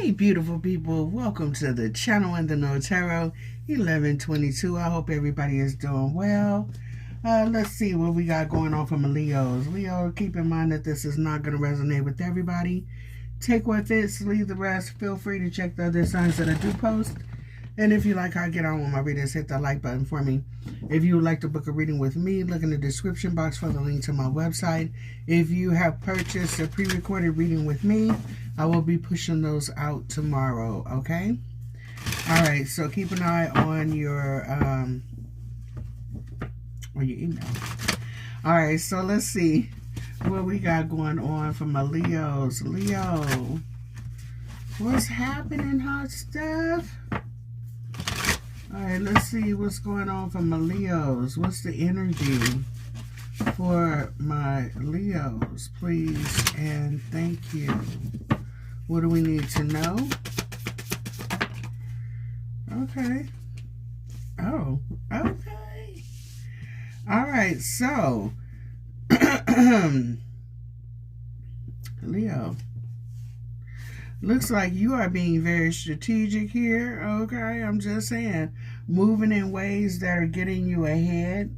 Hey beautiful people, welcome to the channel and the No Tarot 1122. I hope everybody is doing well. Let's see what we got going on from the Leos. Leo, keep in mind that this is not going to resonate with everybody. Take what fits, leave the rest. Feel free to check the other signs that I do post. And if you like how I get on with my readers, hit that like button for me. If you would like to book a reading with me, look in the description box for the link to my website. If you have purchased a pre-recorded reading with me, I will be pushing those out tomorrow, okay? All right, so keep an eye on your email. All right, so let's see what we got going on for my Leos. Leo, what's happening, hot stuff? All right, let's see what's going on for my Leos. What's the energy for my Leos, please, and thank you. What do we need to know? Okay. Oh, okay. All right, so, Leo, looks like you are being very strategic here, okay? I'm just saying, moving in ways that are getting you ahead.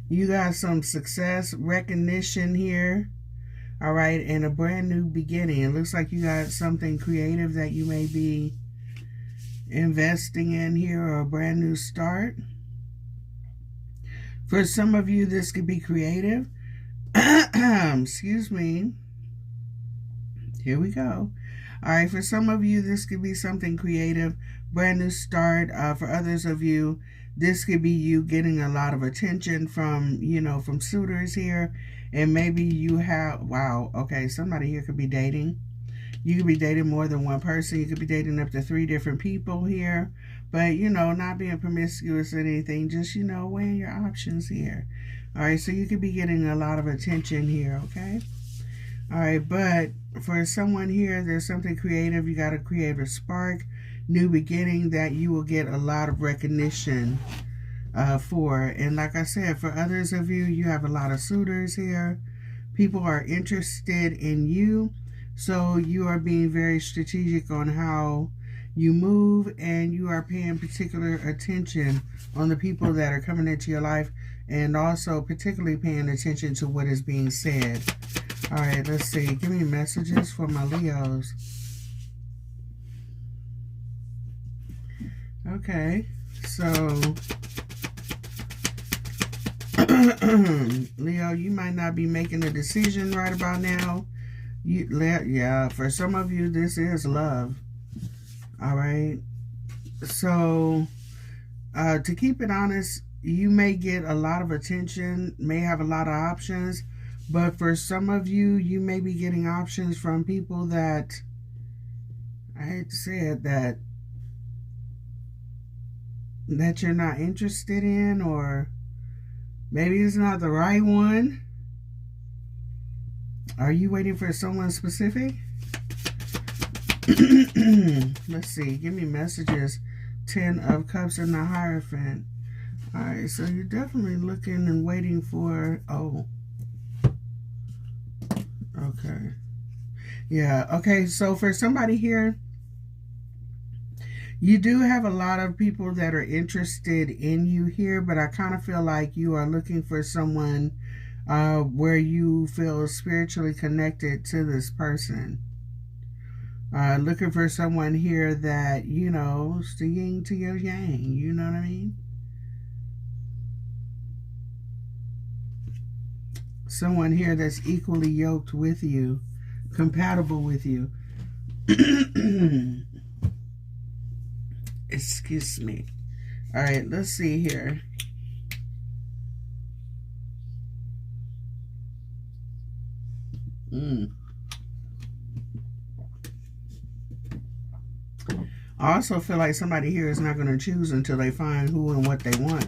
You got some success, recognition here, all right, and a brand new beginning. It looks like you got something creative that you may be investing in here, or a brand new start. For some of you, this could be creative. Excuse me. Here we go. All right, for some of you, this could be something creative, brand new start. For others of you, this could be you getting a lot of attention from, from suitors here. And maybe you have, wow, okay, somebody here could be dating. You could be dating more than one person. You could be dating up to 3 different people here. But, not being promiscuous or anything, just, weighing your options here. All right, so you could be getting a lot of attention here, okay? All right, but for someone here, there's something creative. You got a creative spark, new beginning that you will get a lot of recognition for. And like I said, for others of you, you have a lot of suitors here. People are interested in you. So you are being very strategic on how you move, and you are paying particular attention on the people that are coming into your life, and also particularly paying attention to what is being said. All right, let's see. Give me messages for my Leos. Okay, so Leo, you might not be making a decision right about now. Yeah, for some of you, this is love. All right, so to keep it honest, you may get a lot of attention, may have a lot of options. But for some of you, you may be getting options from people that, I hate to say it, that you're not interested in, or maybe it's not the right one. Are you waiting for someone specific? Let's see. Give me messages. 10 of Cups and the Hierophant. All right, so you're definitely looking and waiting for, okay. Yeah, okay, so for somebody here, you do have a lot of people that are interested in you here, but I kind of feel like you are looking for someone where you feel spiritually connected to this person. Looking for someone here that, it's the yin to your yang, you know what I mean? Someone here that's equally yoked with you, compatible with you. Excuse me. All right, let's see here. I also feel like somebody here is not going to choose until they find who and what they want.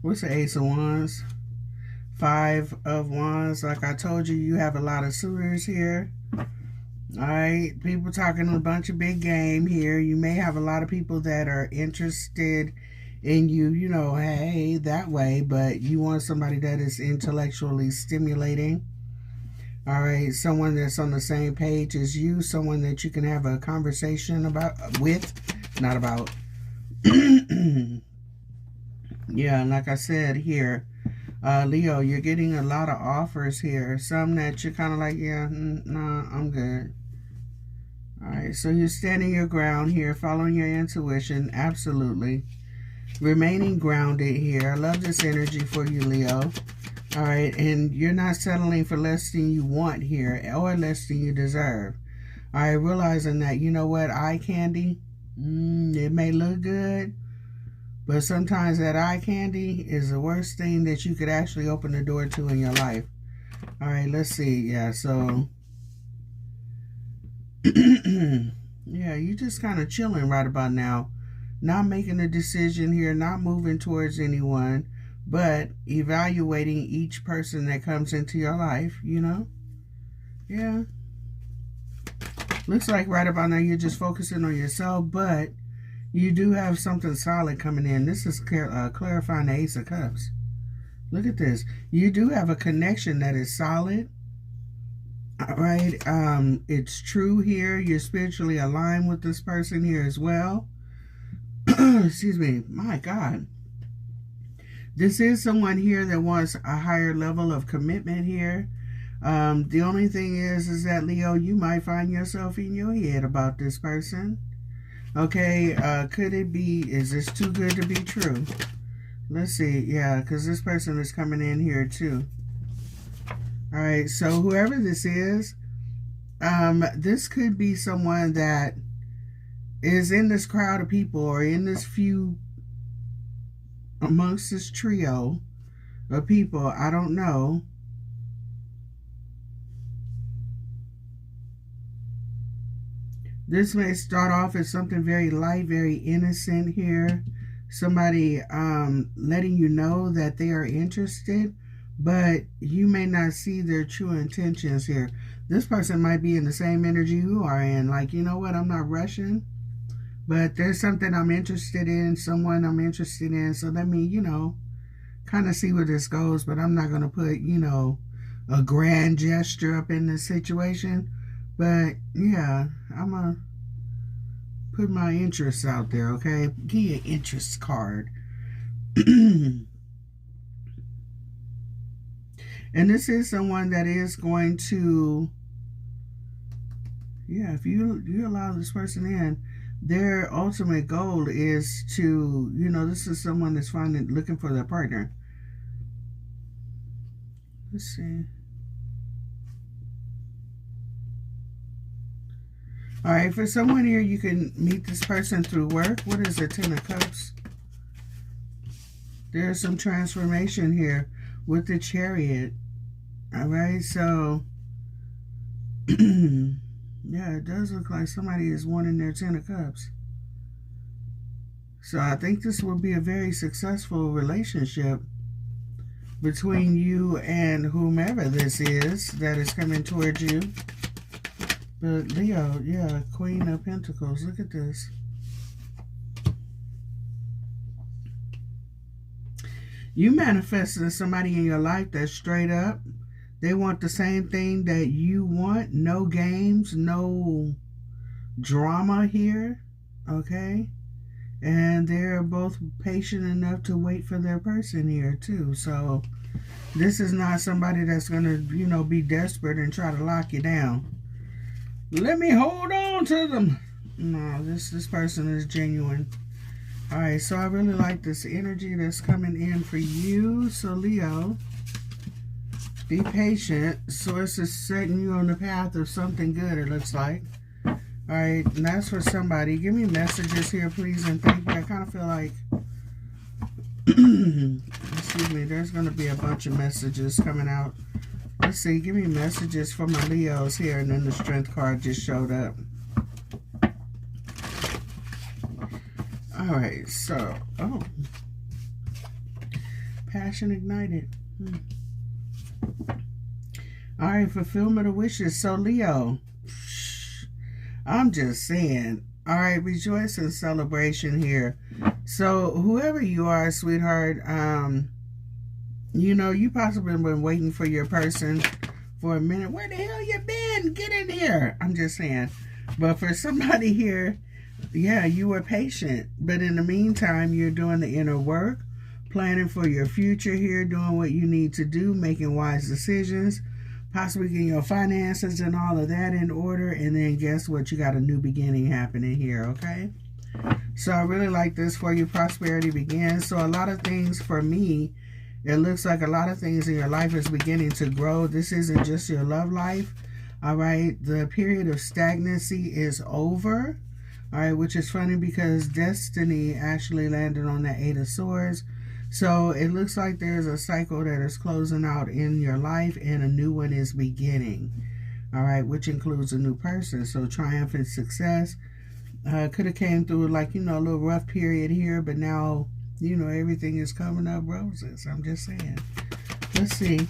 What's the Ace of Wands? 5 of Wands. Like I told you, you have a lot of suitors here. All right, people talking a bunch of big game here. You may have a lot of people that are interested in you, hey, that way, but you want somebody that is intellectually stimulating. All right, someone that's on the same page as you, someone that you can have a conversation with, not about. Yeah, like I said here, Leo, you're getting a lot of offers here. Some that you're kind of like, yeah, nah, I'm good. All right, so you're standing your ground here, following your intuition, absolutely. Remaining grounded here. I love this energy for you, Leo. All right, and you're not settling for less than you want here or less than you deserve. All right, realizing that, you know what, eye candy, it may look good, but sometimes that eye candy is the worst thing that you could actually open the door to in your life. All right, let's see. Yeah, so, yeah, you just kind of chilling right about now. Not making a decision here, not moving towards anyone, but evaluating each person that comes into your life, you know? Yeah. Looks like right about now you're just focusing on yourself, but you do have something solid coming in. This is clarifying the Ace of Cups. Look at this. You do have a connection that is solid. All right. It's true here. You're spiritually aligned with this person here as well. Excuse me. My God. This is someone here that wants a higher level of commitment here. The only thing is that, Leo, you might find yourself in your head about this person. Okay, could it be, is this too good to be true? Let's see, yeah, because this person is coming in here too. All right, so whoever this is, this could be someone that is in this crowd of people or in this few, amongst this trio of people, I don't know. This may start off as something very light, very innocent here. Somebody letting you know that they are interested, but you may not see their true intentions here. This person might be in the same energy you are in. Like, you know what, I'm not rushing, but there's something I'm interested in, someone I'm interested in. So let me, you know, kind of see where this goes, but I'm not going to put, you know, a grand gesture up in this situation. But yeah, I'm going to put my interests out there, okay? Give you an interest card. And this is someone that is going to, yeah, if you allow this person in, their ultimate goal is to, you know, this is someone that's looking for their partner. Let's see. All right, for someone here, you can meet this person through work. What is the Ten of Cups? There's some transformation here with the Chariot. All right, so, yeah, it does look like somebody is wanting their Ten of Cups. So I think this will be a very successful relationship between you and whomever this is that is coming towards you. But Leo, yeah, Queen of Pentacles. Look at this. You manifested somebody in your life that's straight up. They want the same thing that you want. No games, no drama here. Okay? And they're both patient enough to wait for their person here too. So this is not somebody that's going to, you know, be desperate and try to lock you down. Let me hold on to them. No, this person is genuine. All right, so I really like this energy that's coming in for you. So Leo, be patient. Source is setting you on the path of something good, it looks like. All right, and that's for somebody. Give me messages here, please, and thank you. I kind of feel like, excuse me, there's going to be a bunch of messages coming out. Let's see, give me messages for my Leos here, and then the Strength card just showed up. All right, so, oh. Passion ignited. All right, fulfillment of wishes. So, Leo, I'm just saying, all right, rejoice and celebration here. So, whoever you are, sweetheart, you know, you possibly been waiting for your person for a minute. Where the hell you been? Get in here. I'm just saying. But for somebody here, yeah, you were patient. But in the meantime, you're doing the inner work, planning for your future here, doing what you need to do, making wise decisions, possibly getting your finances and all of that in order. And then guess what? You got a new beginning happening here, okay? So I really like this for you. Prosperity begins. So a lot of things for me, it looks like a lot of things in your life is beginning to grow. This isn't just your love life. All right. The period of stagnancy is over. All right. Which is funny because destiny actually landed on the 8 of Swords. So it looks like there's a cycle that is closing out in your life and a new one is beginning. All right. Which includes a new person. So triumphant success. Could have came through like, you know, a little rough period here, but now, you know, everything is coming up roses. I'm just saying. Let's see.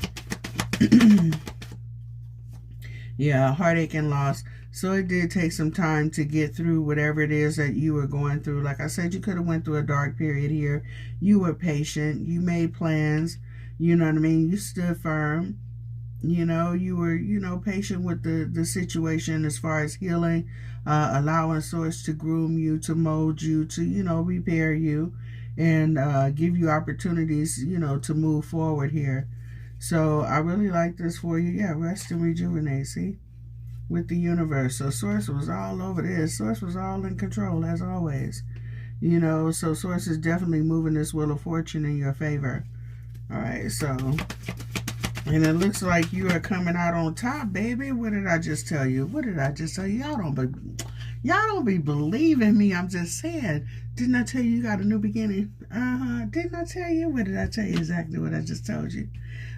Yeah, heartache and loss. So it did take some time to get through whatever it is that you were going through. Like I said, you could have went through a dark period here. You were patient. You made plans. You know what I mean? You stood firm. You know, you were, you know, patient with the situation as far as healing, allowing Source to groom you, to mold you, to, you know, repair you, and give you opportunities, you know, to move forward here. So I really like this for you. Yeah, rest and rejuvenate, see? With the universe. So Source was all over this. Source was all in control, as always. You know, so Source is definitely moving this Wheel of Fortune in your favor. All right, so... and it looks like you are coming out on top, baby. What did I just tell you? What did I just tell you? Y'all don't be believing me. I'm just saying. Didn't I tell you you got a new beginning? Didn't I tell you? What did I tell you? Exactly what I just told you.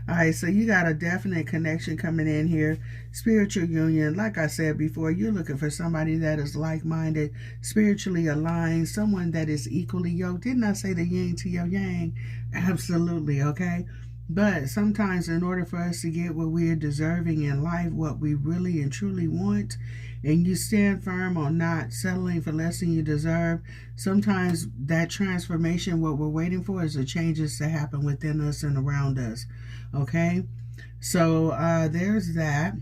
All right, so you got a definite connection coming in here. Spiritual union. Like I said before, you're looking for somebody that is like-minded, spiritually aligned, someone that is equally yoked. Didn't I say the yin to your yang? Absolutely, okay? But sometimes in order for us to get what we are deserving in life, what we really and truly want, and you stand firm on not settling for less than you deserve, sometimes that transformation, what we're waiting for is the changes to happen within us and around us. Okay? So there's that.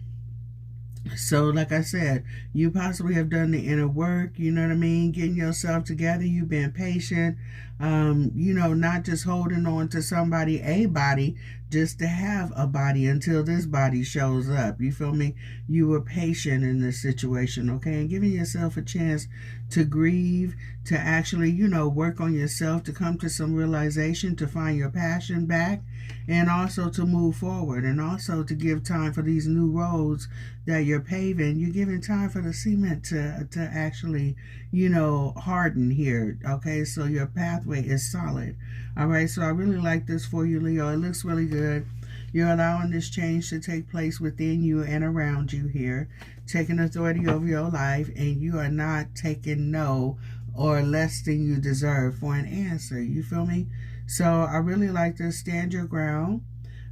So like I said, you possibly have done the inner work, you know what I mean, getting yourself together. You've been patient, you know, not just holding on to somebody, a body, just to have a body until this body shows up. You feel me? You were patient in this situation, okay? And giving yourself a chance to grieve, to actually, you know, work on yourself, to come to some realization, to find your passion back, and also to move forward, and also to give time for these new roads that you're paving. You're giving time for the cement to actually, you know, harden here, okay? So your pathway is solid. All right, so I really like this for you, Leo. It looks really good. You're allowing this change to take place within you and around you here, taking authority over your life, and you are not taking no or less than you deserve for an answer. You feel me? So I really like this. Stand your ground.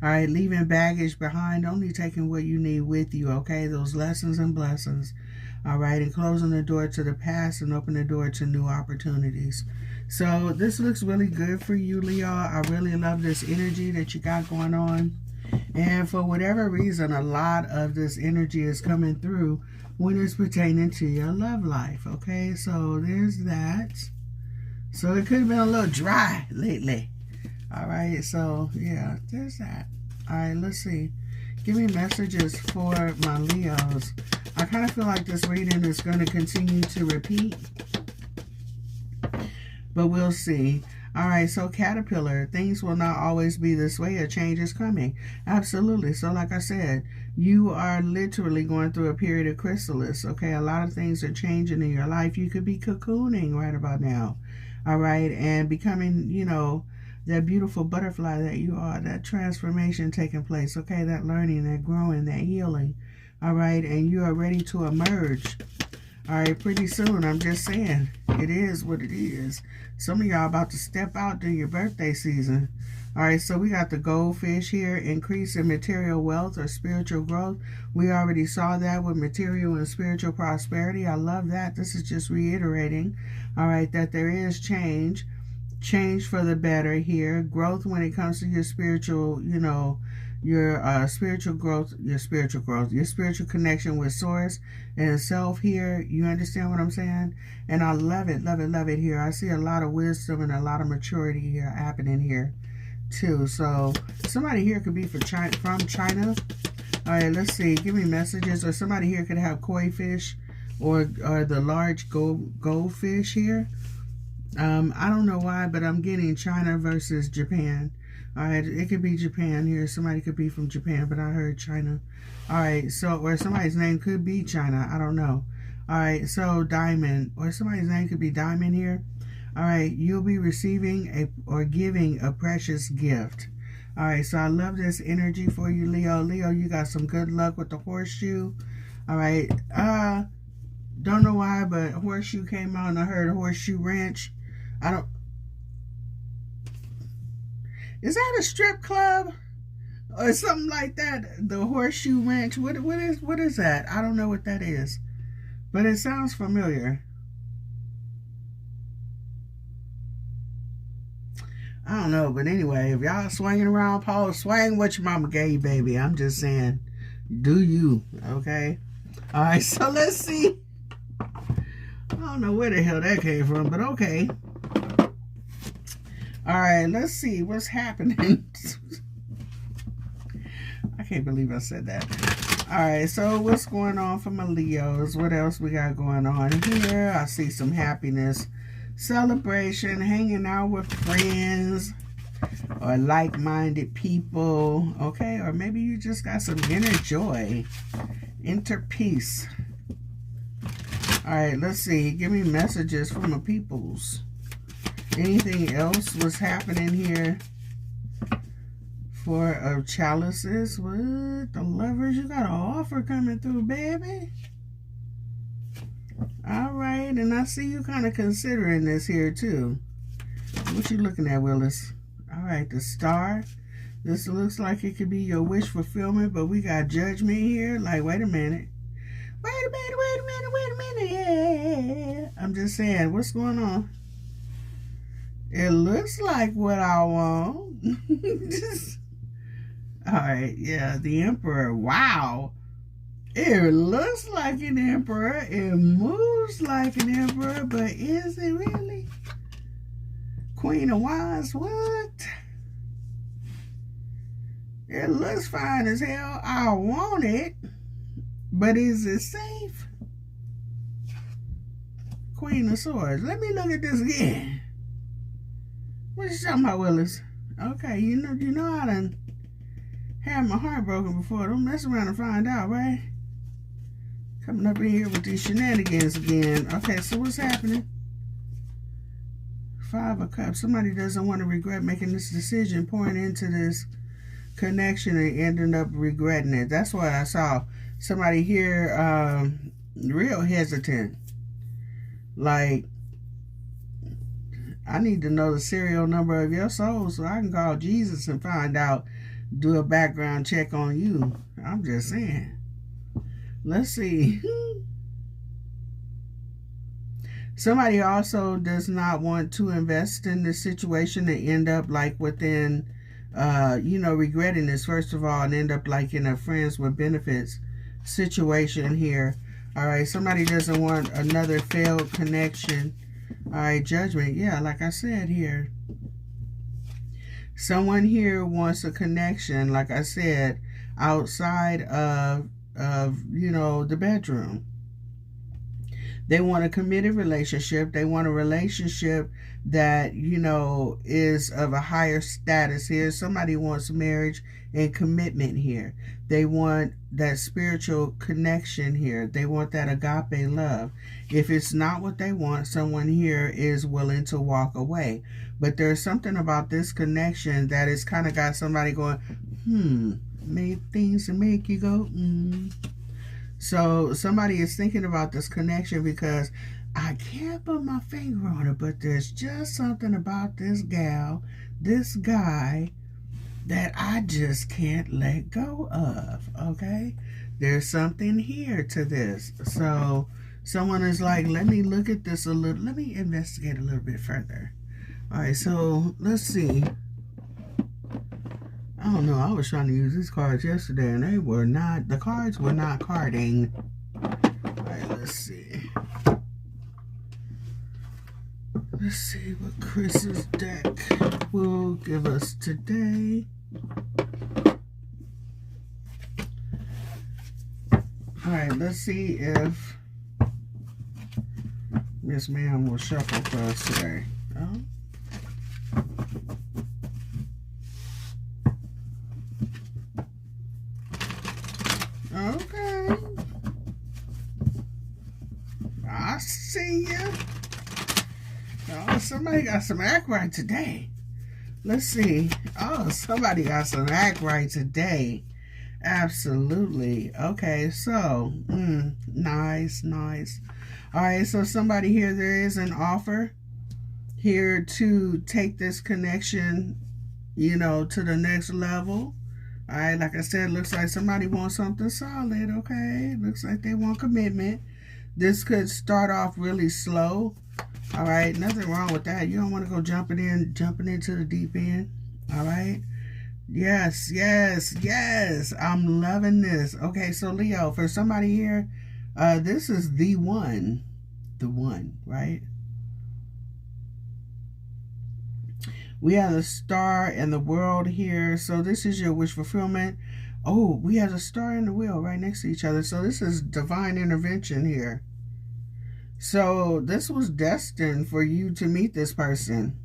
All right, leaving baggage behind, only taking what you need with you, okay? Those lessons and blessings. All right, and closing the door to the past and open the door to new opportunities. So this looks really good for you, Leo. I really love this energy that you got going on. And for whatever reason, a lot of this energy is coming through when it's pertaining to your love life, okay? So there's that. So it could have been a little dry lately. All right, so yeah, there's that. All right, let's see. Give me messages for my Leos. I kind of feel like this reading is going to continue to repeat, but we'll see. All right, so Caterpillar, things will not always be this way. A change is coming. Absolutely. So like I said, you are literally going through a period of chrysalis, okay? A lot of things are changing in your life. You could be cocooning right about now, all right? And becoming, you know, that beautiful butterfly that you are, that transformation taking place, okay? That learning, that growing, that healing, all right? And you are ready to emerge, all right, pretty soon. I'm just saying, it is what it is. Some of y'all about to step out during your birthday season. All right, so we got the goldfish here, increase in material wealth or spiritual growth. We already saw that with material and spiritual prosperity. I love that. This is just reiterating, all right, that there is change for the better here. Growth when it comes to your spiritual, you know, your spiritual growth, your spiritual connection with source and self here. You understand what I'm saying? And I love it, love it, love it here. I see a lot of wisdom and a lot of maturity here happening here too. So somebody here could be from China. All right, let's see. Give me messages. Or somebody here could have koi fish or the large goldfish here. I don't know why, but I'm getting China versus Japan. All right, it could be Japan here. Somebody could be from Japan, but I heard China. All right, so, or somebody's name could be China. I don't know. All right, so Diamond, or somebody's name could be Diamond here. All right, you'll be receiving or giving a precious gift. All right, so I love this energy for you, Leo. Leo, you got some good luck with the horseshoe. All right, don't know why, but horseshoe came out and I heard horseshoe ranch. Is that a strip club or something like that? The horseshoe ranch. What is that? I don't know what that is, but it sounds familiar. I don't know, but anyway, if y'all swinging around, Paul, swing what your mama gave you, baby. I'm just saying, do you, okay? All right, so let's see. I don't know where the hell that came from, but okay. All right, let's see what's happening. I can't believe I said that. All right, so what's going on for my Leos? What else we got going on here? I see some happiness, celebration, hanging out with friends or like-minded people, okay? Or maybe you just got some inner joy, inner peace. All right, let's see. Give me messages from my peoples. Anything else was happening here for chalices? What? The lovers, you got an offer coming through, baby. All right, and I see you kind of considering this here too. What you looking at, Willis? All right, the star. This looks like it could be your wish fulfillment, but we got judgment here. Like, wait a minute. Yeah. I'm just saying, what's going on? It looks like what I want. All right, yeah, the Emperor. Wow. It looks like an emperor. It moves like an emperor, but is it really? Queen of Wands, what? It looks fine as hell. I want it, but is it safe? Queen of Swords. Let me look at this again. What you talking about, Willis? Okay, you know I done had my heart broken before. Don't mess around and find out, right? Coming up in here with these shenanigans again. Okay, so what's happening? 5 of Cups. Somebody doesn't want to regret making this decision, pouring into this connection and ending up regretting it. That's what I saw. Somebody here real hesitant. Like, I need to know the serial number of your soul so I can call Jesus and find out, do a background check on you. I'm just saying. Let's see. Somebody also does not want to invest in this situation and end up like within, regretting this first of all and end up like in a friends with benefits situation here. All right, somebody doesn't want another failed connection. All right, judgment. Yeah, like I said here. Someone here wants a connection, like I said, outside of the bedroom. They want a committed relationship. They want a relationship that, is of a higher status here. Somebody wants marriage and commitment here. They want that spiritual connection here. They want that agape love. If it's not what they want, someone here is willing to walk away. But there's something about this connection that has kind of got somebody going, made things to make you go, So somebody is thinking about this connection because I can't put my finger on it, but there's just something about this gal, this guy, that I just can't let go of, okay? There's something here to this. So someone is like, let me look at this a little, let me investigate a little bit further. All right, so let's see. don't know. I was trying to use these cards yesterday, and the cards were not carding. All right, let's see. Let's see what Chris's deck will give us today. All right, let's see if Miss Ma'am will shuffle for us today. Oh. Okay. I see ya. Oh, somebody got some act right today. Let's see. Oh, somebody got some act right today. Absolutely. Okay, so, nice, nice. All right, so somebody here, there is an offer here to take this connection, you know, to the next level. All right, like I said, looks like somebody wants something solid, okay? Looks like they want commitment. This could start off really slow. All right, nothing wrong with that. You don't want to go jumping into the deep end. All right. Yes, yes, yes. I'm loving this. Okay, so Leo, for somebody here, this is the one, right? We have the star and the world here. So this is your wish fulfillment. Oh, we have the star and the wheel right next to each other. So this is divine intervention here. So this was destined for you to meet this person.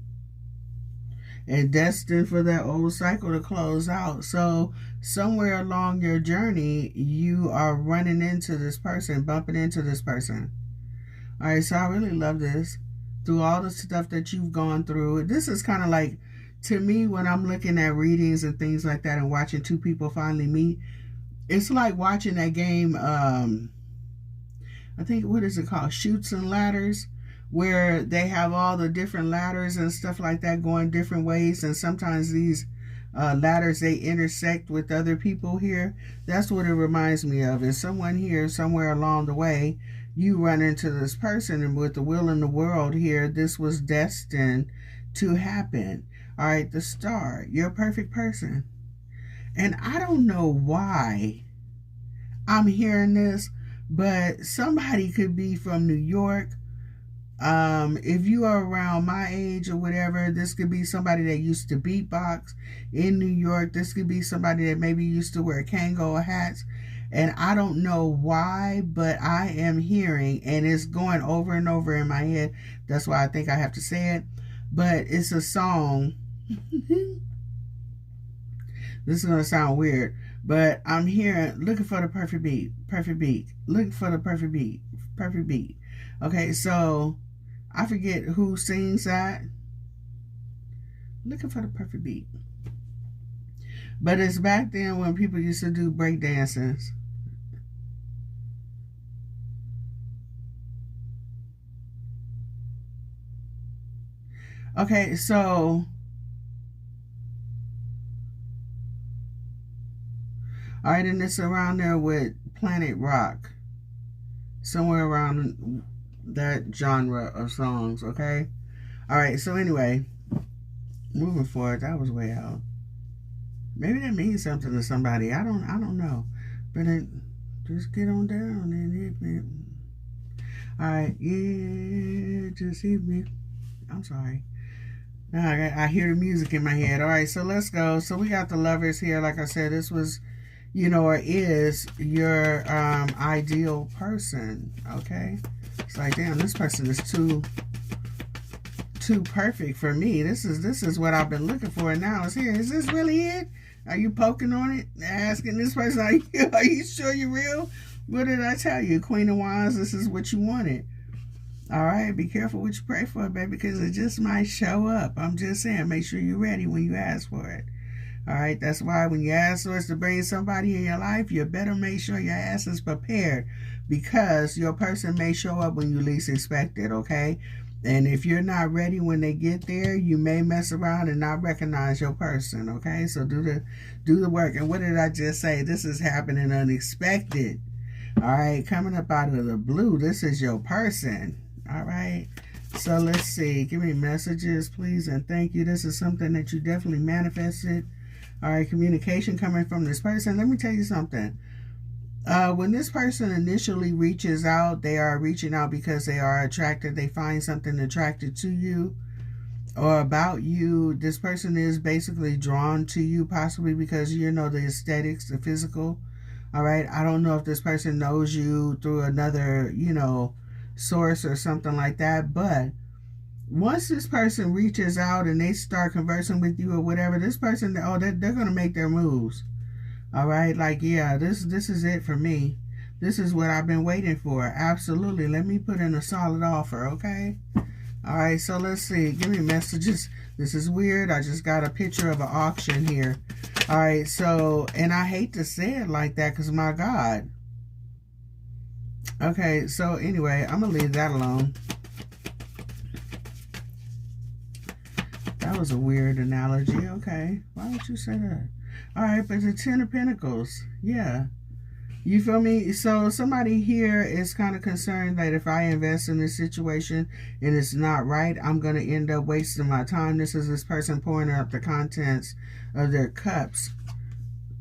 And destined for that old cycle to close out. So somewhere along your journey, you are running into this person, bumping into this person. All right, so I really love this. Through all the stuff that you've gone through, this is kind of like, to me, when I'm looking at readings and things like that and watching two people finally meet, it's like watching that game, I think, what is it called? Chutes and Ladders, where they have all the different ladders and stuff like that going different ways. And sometimes these ladders, they intersect with other people here. That's what it reminds me of. Is someone here, somewhere along the way, you run into this person, and with the will in the world here, this was destined to happen. All right, the star, you're a perfect person. And I don't know why I'm hearing this, but somebody could be from New York. If you are around my age or whatever, this could be somebody that used to beatbox in New York. This could be somebody that maybe used to wear Kango hats. And I don't know why, but I am hearing, and it's going over and over in my head. That's why I think I have to say it. But it's a song. This is going to sound weird, but I'm hearing, looking for the perfect beat, looking for the perfect beat. Okay, so I forget who sings that. Looking for the perfect beat. But it's back then when people used to do break dances. Okay, so all right, and it's around there with Planet Rock. Somewhere around that genre of songs, okay? All right, so anyway, moving forward, that was way out. Maybe that means something to somebody. I don't know. But it, just get on down and hit me. All right, yeah, just hit me. I'm sorry. Now I hear the music in my head. All right, so let's go. So we got the lovers here. Like I said, this was, you know, or is your ideal person, okay? It's like, damn, this person is too perfect for me. This is what I've been looking for, and now it's here. Is this really it? Are you poking on it? Asking this person, are you sure you're real? What did I tell you? Queen of Wands, this is what you wanted. All right, be careful what you pray for, baby, because it just might show up. I'm just saying, make sure you're ready when you ask for it. All right, that's why when you ask us to bring somebody in your life, you better make sure your ass is prepared, because your person may show up when you least expect it, okay? And if you're not ready when they get there, you may mess around and not recognize your person, okay? So do the work. And what did I just say? This is happening unexpected. All right, coming up out of the blue, this is your person. All right, so let's see. Give me messages, please, and thank you. This is something that you definitely manifested. All right, communication coming from this person. Let me tell you something. When this person initially reaches out, they are reaching out because they are attracted. They find something attracted to you or about you. This person is basically drawn to you, possibly because you know the aesthetics, the physical. All right. I don't know if this person knows you through another, source or something like that. But once this person reaches out and they start conversing with you or whatever, this person, they're going to make their moves. All right, like, yeah, this is it for me. This is what I've been waiting for. Absolutely. Let me put in a solid offer, okay? All right, so let's see. Give me messages. This is weird. I just got a picture of an auction here. All right, so, and I hate to say it like that because, my God. Okay, so anyway, I'm going to leave that alone. That was a weird analogy. Okay, why would you say that? All right, but the Ten of Pentacles, yeah. You feel me? So somebody here is kind of concerned that if I invest in this situation and it's not right, I'm going to end up wasting my time. This is this person pouring up the contents of their cups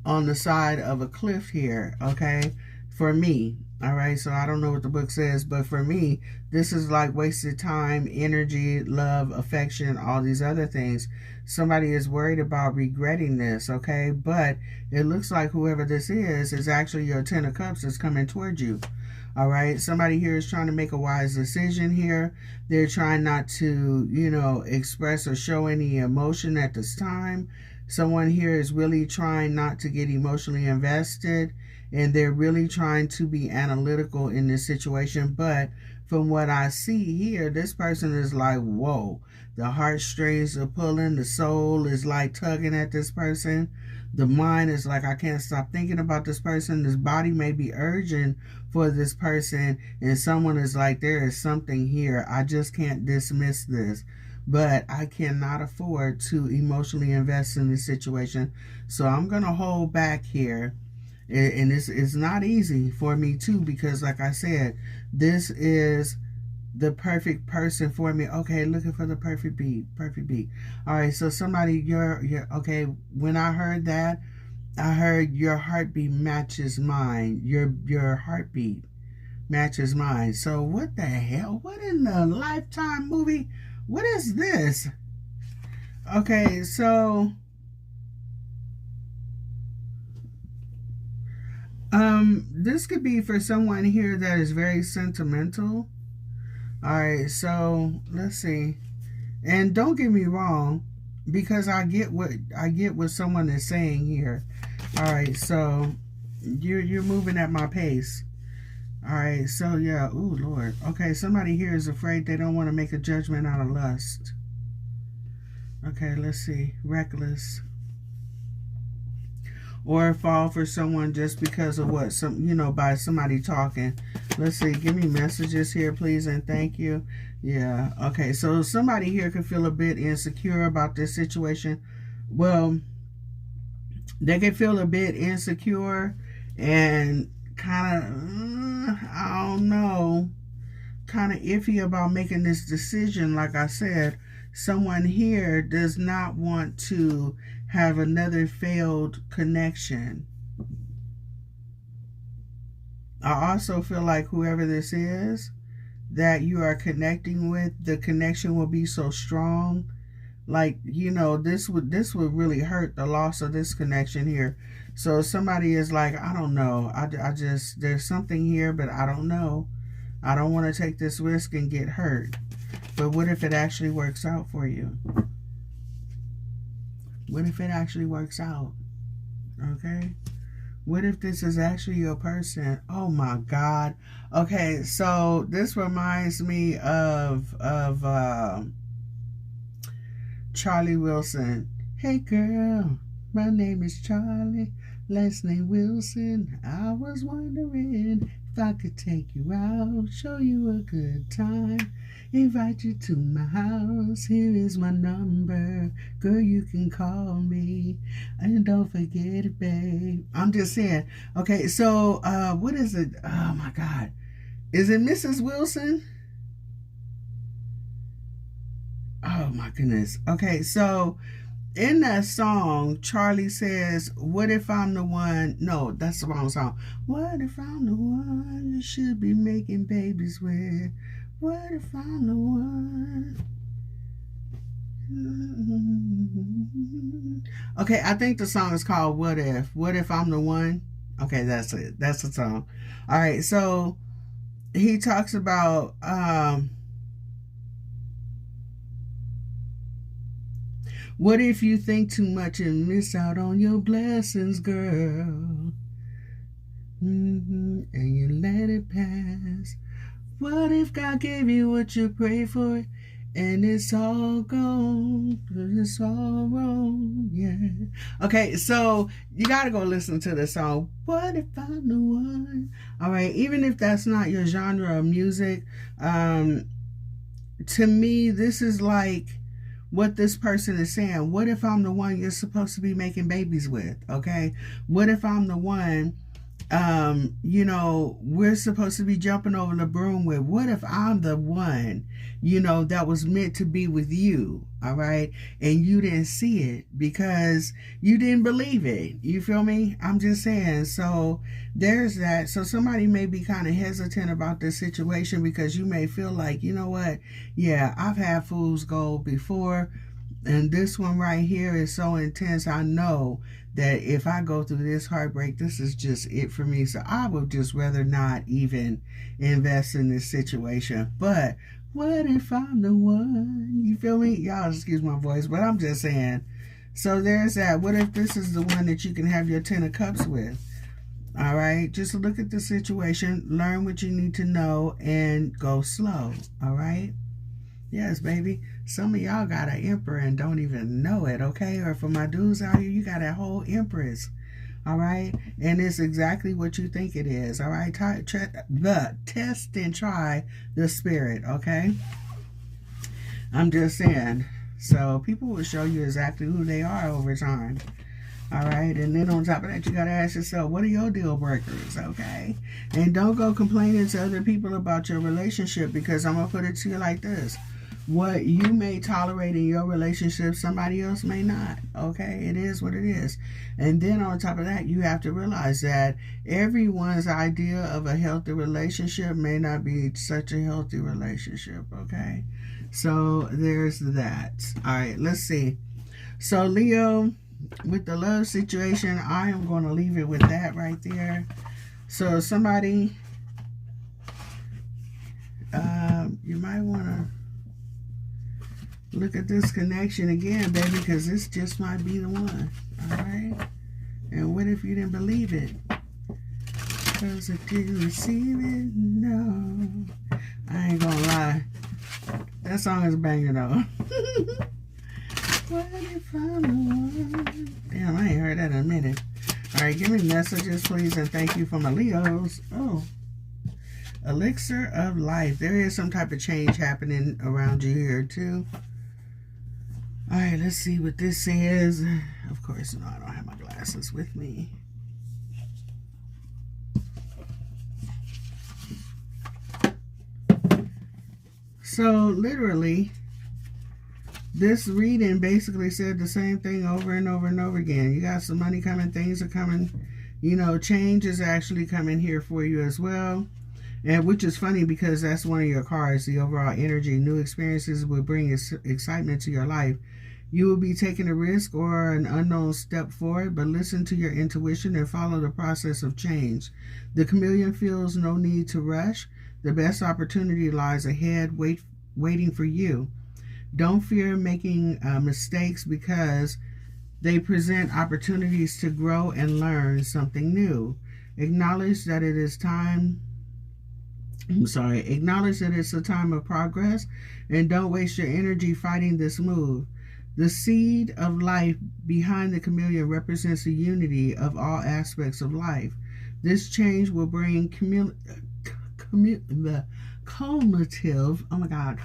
on the side of a cliff here, okay? For me, all right? So I don't know what the book says, but for me, this is like wasted time, energy, love, affection, all these other things. Somebody is worried about regretting this, okay? But it looks like whoever this is actually your Ten of Cups that's coming towards you, all right? Somebody here is trying to make a wise decision here. They're trying not to, express or show any emotion at this time. Someone here is really trying not to get emotionally invested, and they're really trying to be analytical in this situation. But from what I see here, this person is like, whoa, the heartstrings are pulling, the soul is like tugging at this person. The mind is like, I can't stop thinking about this person. This body may be urging for this person, and someone is like, there is something here. I just can't dismiss this. But I cannot afford to emotionally invest in this situation. So I'm going to hold back here. And it's not easy for me too, because like I said, this is the perfect person for me. Okay, looking for the perfect beat. All right, so somebody, you're okay. When I heard that, I heard your heartbeat matches mine. Your heartbeat matches mine. So what the hell? What in the Lifetime movie? What is this? Okay, so this could be for someone here that is very sentimental. All right, so let's see. And don't get me wrong, because I get what someone is saying here. All right, so you're moving at my pace. All right, so yeah, ooh, Lord. Okay, somebody here is afraid they don't want to make a judgment out of lust. Okay, let's see. Reckless. Or fall for someone just because of what? By somebody talking. Let's see. Give me messages here, please, and thank you. Yeah, okay, so somebody here could feel a bit insecure about this situation. Well, they could feel a bit insecure and kind of, I don't know, kind of iffy about making this decision. Like I said, someone here does not want to have another failed connection. I also feel like whoever this is that you are connecting with, the connection will be so strong. Like, this would really hurt, the loss of this connection here. So somebody is like, I don't know. I just, there's something here, but I don't know. I don't want to take this risk and get hurt. But what if it actually works out for you? What if it actually works out? Okay? What if this is actually your person? Oh my God. Okay, so this reminds me of Charlie Wilson. Hey girl, my name is Charlie, last name Wilson. I was wondering if I could take you out, show you a good time, invite you to my house. Here is my number, girl, you can call me, and don't forget it, babe. I'm just saying. Okay, so what is it? Oh my God, is it Mrs. Wilson? Oh my goodness. Okay, so in that song, Charlie says, what if I'm the one? No, that's the wrong song. What if I'm the one you should be making babies with? What if I'm the one? Okay, I think the song is called What If. What if I'm the one? Okay, that's it. That's the song. All right, so he talks about what if you think too much and miss out on your blessings, girl? And you let it pass. What if God gave you what you prayed for and it's all gone? It's all wrong, yeah. Okay, so you got to go listen to the song, What If I'm the One? All right, even if that's not your genre of music, to me, this is like what this person is saying. What if I'm the one you're supposed to be making babies with? Okay, what if I'm the one we're supposed to be jumping over the broom with? What if I'm the one, that was meant to be with you, all right, and you didn't see it because you didn't believe it? You feel me? I'm just saying. So there's that. So somebody may be kind of hesitant about this situation because you may feel like, you know what, yeah, I've had fool's gold before, and this one right here is so intense. I know that if I go through this heartbreak, this is just it for me. So I would just rather not even invest in this situation. But what if I'm the one? You feel me? Y'all excuse my voice, but I'm just saying. So there's that. What if this is the one that you can have your 10 of cups with? All right. Just look at the situation, learn what you need to know, and go slow. All right. Yes, baby. Some of y'all got an emperor and don't even know it, okay? Or for my dudes out here, you got a whole empress, all right? And it's exactly what you think it is, all right? Test and try the spirit, okay? I'm just saying. So people will show you exactly who they are over time, all right? And then on top of that, you got to ask yourself, what are your deal breakers, okay? And don't go complaining to other people about your relationship, because I'm going to put it to you like this. What you may tolerate in your relationship, somebody else may not. Okay, it is what it is. And then on top of that, you have to realize that everyone's idea of a healthy relationship may not be such a healthy relationship. Okay, so there's that. All right, let's see. So Leo, with the love situation, I am going to leave it with that right there. So somebody, you might want to look at this connection again, baby, because this just might be the one. All right? And what if you didn't believe it? Because if you didn't receive it, no. I ain't gonna lie. That song is a banger, though. What if I'm the one? Damn, I ain't heard that in a minute. All right, give me messages, please, and thank you for my Leos. Oh. Elixir of life. There is some type of change happening around you here, too. All right, let's see what this says. Of course, no, I don't have my glasses with me. So, literally, this reading basically said the same thing over and over and over again. You got some money coming, things are coming. Change is actually coming here for you as well. And which is funny because that's one of your cards, the overall energy. New experiences will bring excitement to your life. You will be taking a risk or an unknown step forward, but listen to your intuition and follow the process of change. The chameleon feels no need to rush. The best opportunity lies ahead, waiting for you. Don't fear making mistakes because they present opportunities to grow and learn something new. Acknowledge that it's a time of progress, and don't waste your energy fighting this move. The seed of life behind the chameleon represents the unity of all aspects of life. This change will bring the cumulative, oh my God,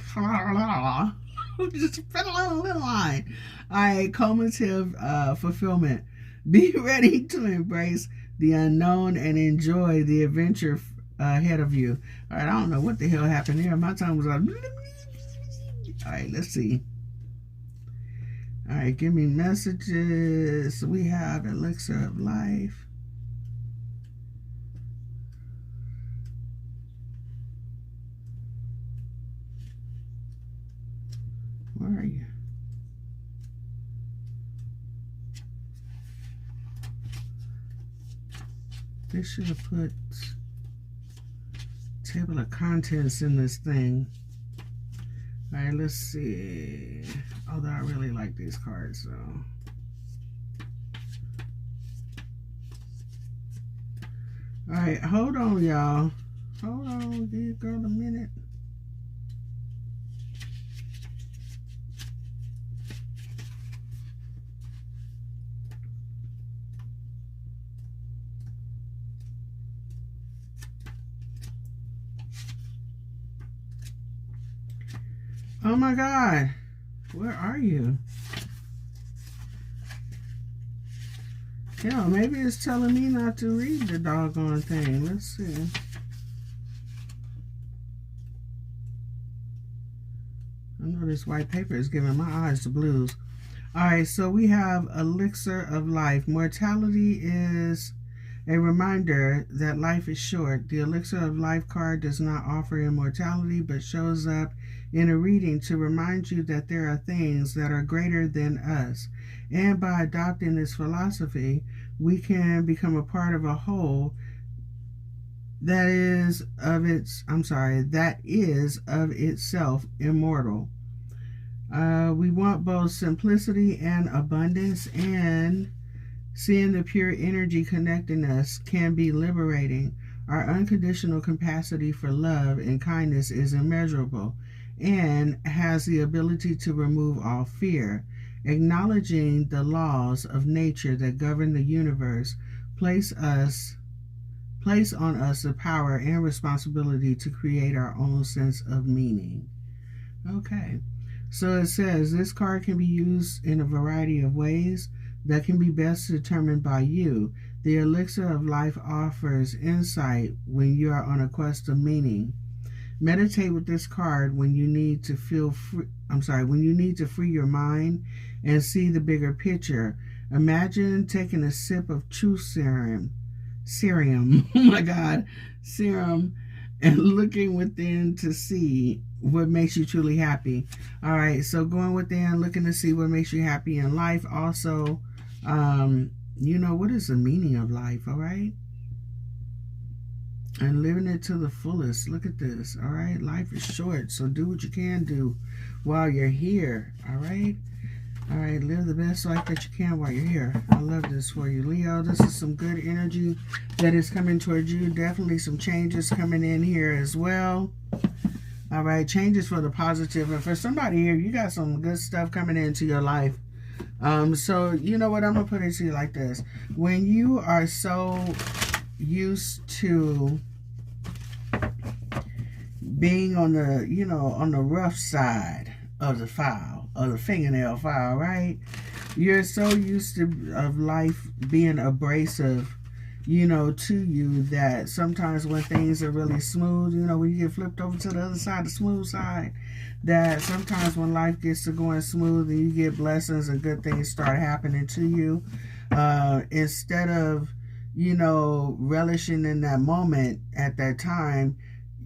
just fell on a little line. All right, cumulative fulfillment. Be ready to embrace the unknown and enjoy the adventure ahead of you. All right, I don't know what the hell happened here. My tongue was like, all right, let's see. All right, give me messages. We have Elixir of Life. Where are you? They should have put table of contents in this thing. All right, let's see. Although I really like these cards, so. All right, hold on, y'all. Hold on, give your girl a minute. Oh my God, where are you? Yeah, maybe it's telling me not to read the doggone thing. Let's see. I know this white paper is giving my eyes the blues. All right, so we have Elixir of Life. Mortality is a reminder that life is short. The Elixir of Life card does not offer immortality, but shows up in a reading to remind you that there are things that are greater than us. And by adopting this philosophy, we can become a part of a whole that is of itself immortal. We want both simplicity and abundance, and seeing the pure energy connecting us can be liberating. Our unconditional capacity for love and kindness is immeasurable and has the ability to remove all fear. Acknowledging the laws of nature that govern the universe place on us the power and responsibility to create our own sense of meaning. Okay, so it says this card can be used in a variety of ways that can be best determined by you. The Elixir of Life offers insight when you are on a quest of meaning. Meditate with this card when you need to when you need to free your mind and see the bigger picture. Imagine taking a sip of truth serum. Oh my God, serum, and looking within to see what makes you truly happy. All right, so going within, looking to see what makes you happy in life. Also, what is the meaning of life? All right. And living it to the fullest. Look at this. All right. Life is short, so do what you can do while you're here. All right. All right. Live the best life that you can while you're here. I love this for you, Leo. This is some good energy that is coming towards you. Definitely some changes coming in here as well. All right. Changes for the positive. And for somebody here, you got some good stuff coming into your life. So you know what? I'm going to put it to you like this. When you are so used to being on the rough side of the file, of the fingernail file, right? You're so used to of life being abrasive, to you, that sometimes when things are really smooth, when you get flipped over to the other side, the smooth side, that sometimes when life gets to going smooth and you get blessings and good things start happening to you, instead of relishing in that moment at that time,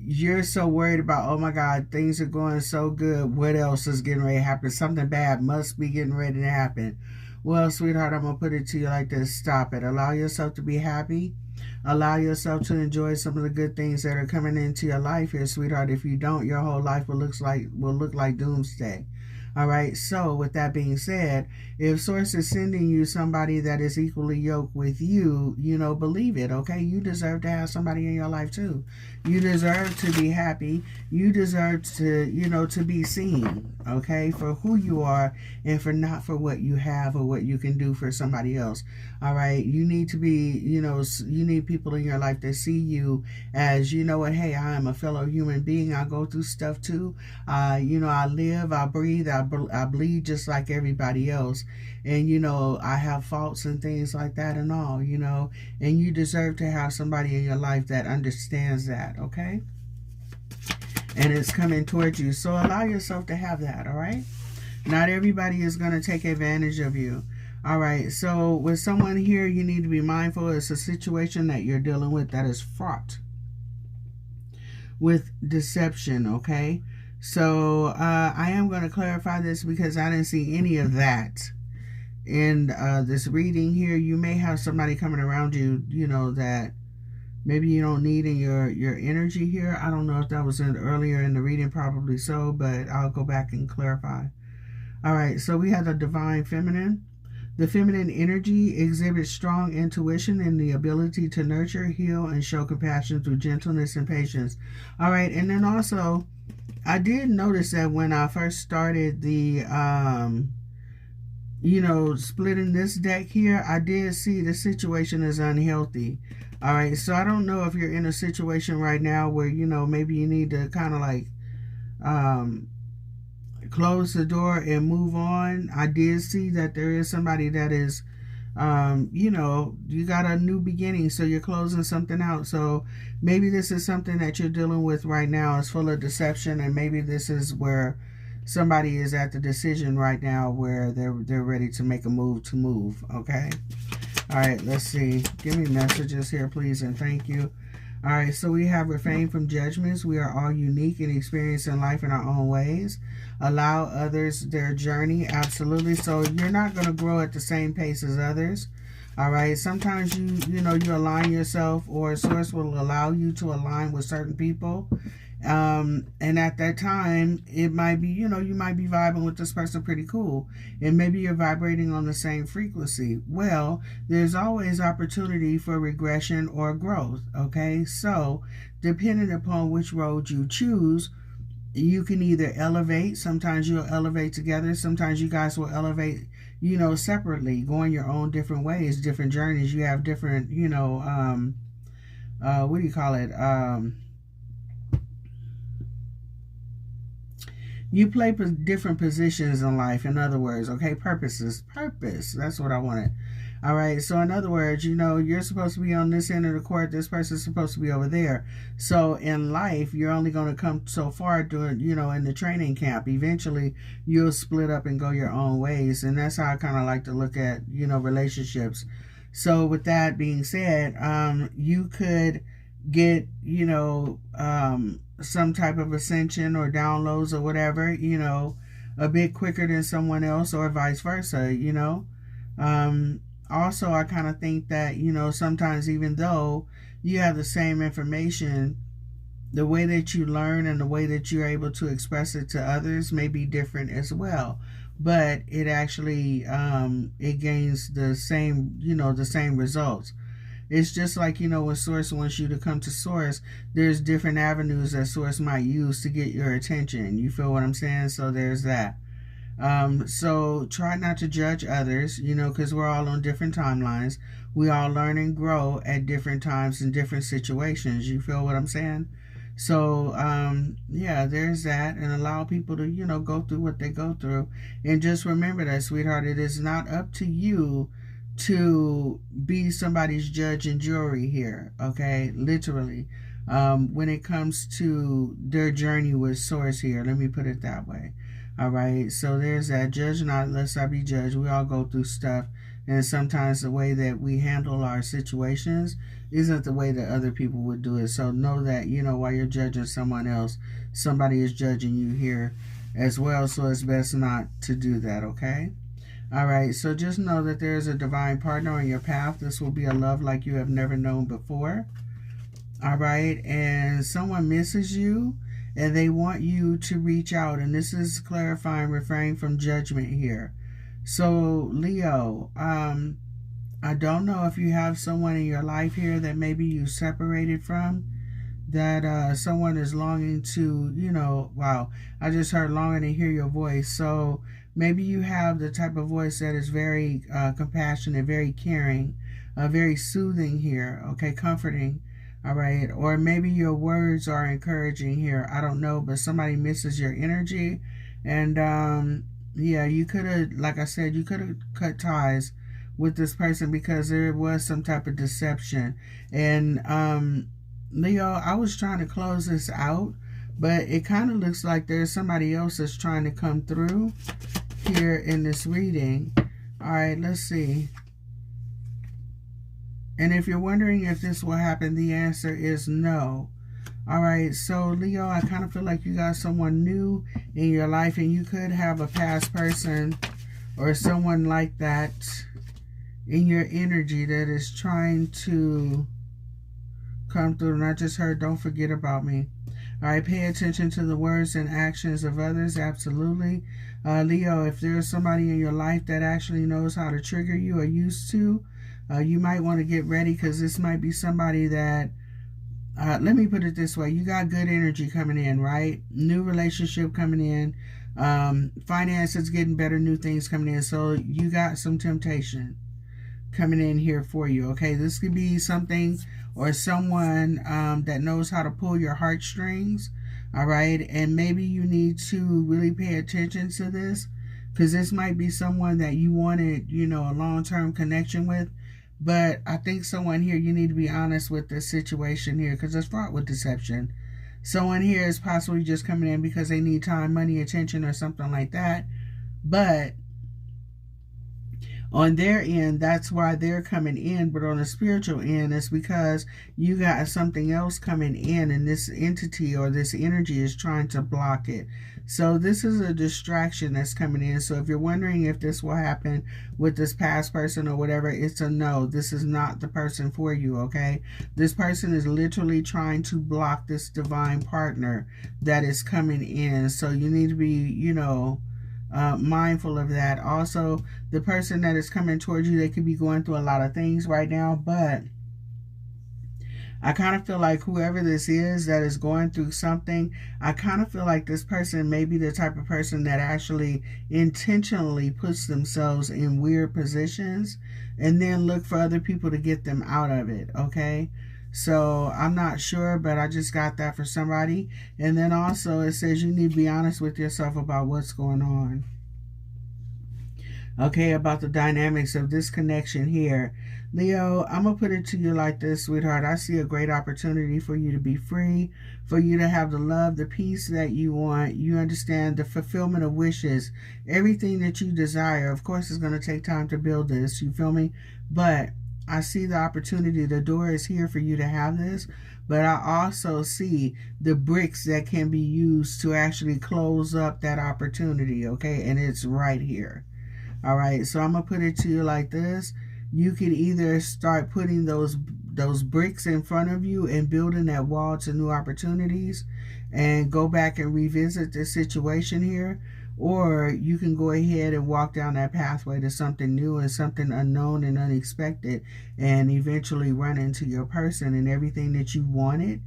you're so worried about, oh my God, things are going so good. What else is getting ready to happen? Something bad must be getting ready to happen. Well, sweetheart, I'm going to put it to you like this. Stop it. Allow yourself to be happy. Allow yourself to enjoy some of the good things that are coming into your life here, sweetheart. If you don't, your whole life will look like doomsday. All right, so with that being said, if Source is sending you somebody that is equally yoked with you, believe it, okay? You deserve to have somebody in your life too. You deserve to be happy. You deserve to, to be seen, okay, for who you are and not for what you have or what you can do for somebody else. All right, you need to be, you need people in your life that see you as, hey, I am a fellow human being. I go through stuff too. I live, I breathe, I bleed just like everybody else. And, I have faults and things like that and all, and you deserve to have somebody in your life that understands that, okay? And it's coming towards you. So allow yourself to have that, all right? Not everybody is going to take advantage of you. All right, so with someone here, you need to be mindful. It's a situation that you're dealing with that is fraught with deception, okay? So I am going to clarify this because I didn't see any of that in this reading here. You may have somebody coming around you, you know, that maybe you don't need in your energy here. I don't know if that was in earlier in the reading, probably so, but I'll go back and clarify. All right, so we have the divine feminine. The feminine energy exhibits strong intuition and the ability to nurture, heal, and show compassion through gentleness and patience. All right, and then also, I did notice that when I first started the, you know, splitting this deck here, I did see the situation is unhealthy. All right, so I don't know if you're in a situation right now where, you know, maybe you need to kind of like close the door and move on. I did see that there is somebody that is, you know, you got a new beginning, so you're closing something out. So maybe this is something that you're dealing with right now. It's full of deception, and maybe this is where somebody is at the decision right now where they're ready to make a move, okay? All right, let's see. Give me messages here, please, and thank you. All right, so we have refrain from judgments. We are all unique and experiencing life in our own ways. Allow others their journey. Absolutely. So you're not going to grow at the same pace as others. All right. Sometimes you align yourself, or a source will allow you to align with certain people. And at that time, it might be, you might be vibing with this person pretty cool, and maybe you're vibrating on the same frequency. Well, there's always opportunity for regression or growth, okay? So, depending upon which road you choose, you can either elevate. Sometimes you'll elevate together. Sometimes you guys will elevate, separately, going your own different ways, different journeys. You have different, what do you call it? You play different positions in life, in other words, okay? Purpose. That's what I wanted. All right, so in other words, you're supposed to be on this end of the court. This person's supposed to be over there. So in life, you're only going to come so far during, in the training camp. Eventually, you'll split up and go your own ways. And that's how I kind of like to look at, relationships. So with that being said, you could get, some type of ascension or downloads or whatever, a bit quicker than someone else, or vice versa, Also, I kind of think that, sometimes even though you have the same information, the way that you learn and the way that you're able to express it to others may be different as well. But it actually, it gains the same, the same results. It's just like, when Source wants you to come to Source, there's different avenues that Source might use to get your attention. You feel what I'm saying? So there's that. So try not to judge others, because we're all on different timelines. We all learn and grow at different times in different situations. You feel what I'm saying? So, yeah, there's that. And allow people to, go through what they go through. And just remember that, sweetheart, it is not up to you to be somebody's judge and jury here, okay? Literally. When it comes to their journey with Source here, let me put it that way. All right, so there's that. Judge not, lest I be judged. We all go through stuff, and sometimes the way that we handle our situations isn't the way that other people would do it. So know that, while you're judging someone else, somebody is judging you here as well, so it's best not to do that, okay? All right, so just know that there is a divine partner on your path. This will be a love like you have never known before. All right, and someone misses you, and they want you to reach out. And this is clarifying, refrain from judgment here. So, Leo, I don't know if you have someone in your life here that maybe you separated from, that someone is longing to, wow, I just heard longing to hear your voice. So maybe you have the type of voice that is very compassionate, very caring, very soothing here, okay, comforting, all right? Or maybe your words are encouraging here. I don't know, but somebody misses your energy. And, yeah, you could have, like I said, you could have cut ties with this person because there was some type of deception. And, Leo, I was trying to close this out, but it kind of looks like there's somebody else that's trying to come through. here in this reading. All right, let's see. And if you're wondering if this will happen, the answer is no. All right, so Leo, I kind of feel like you got someone new in your life, and you could have a past person or someone like that in your energy that is trying to come through. And I just heard, don't forget about me. All right, pay attention to the words and actions of others. Absolutely. Leo, if there's somebody in your life that actually knows how to trigger you or used to, you might want to get ready, because this might be somebody that, let me put it this way. You got good energy coming in, right? New relationship coming in. Finances getting better, new things coming in. So you got some temptation coming in here for you, okay? This could be something or someone that knows how to pull your heartstrings, all right? And maybe you need to really pay attention to this, because this might be someone that you wanted, you know, a long-term connection with. But I think someone here, you need to be honest with the situation here, because it's fraught with deception. Someone here is possibly just coming in because they need time, money, attention, or something like that. But on their end, that's why they're coming in. But on the spiritual end, it's because you got something else coming in, and this entity or this energy is trying to block it. So this is a distraction that's coming in. So if you're wondering if this will happen with this past person or whatever, it's a no. This is not the person for you, okay? This person is literally trying to block this divine partner that is coming in. So you need to be, you know, mindful of that. Also, the person that is coming towards you, they could be going through a lot of things right now, but I kind of feel like whoever this is that is going through something, I kind of feel like this person may be the type of person that actually intentionally puts themselves in weird positions and then look for other people to get them out of it, okay? So I'm not sure, but I just got that for somebody. And then also it says you need to be honest with yourself about what's going on. Okay, about the dynamics of this connection here. Leo, I'm going to put it to you like this, sweetheart. I see a great opportunity for you to be free, for you to have the love, the peace that you want. You understand the fulfillment of wishes, everything that you desire. Of course, it's going to take time to build this. You feel me? But I see the opportunity. The door is here for you to have this. But I also see the bricks that can be used to actually close up that opportunity, okay? And it's right here. All right, so I'm going to put it to you like this. You can either start putting those bricks in front of you and building that wall to new opportunities and go back and revisit the situation here, or you can go ahead and walk down that pathway to something new and something unknown and unexpected, and eventually run into your person and everything that you wanted.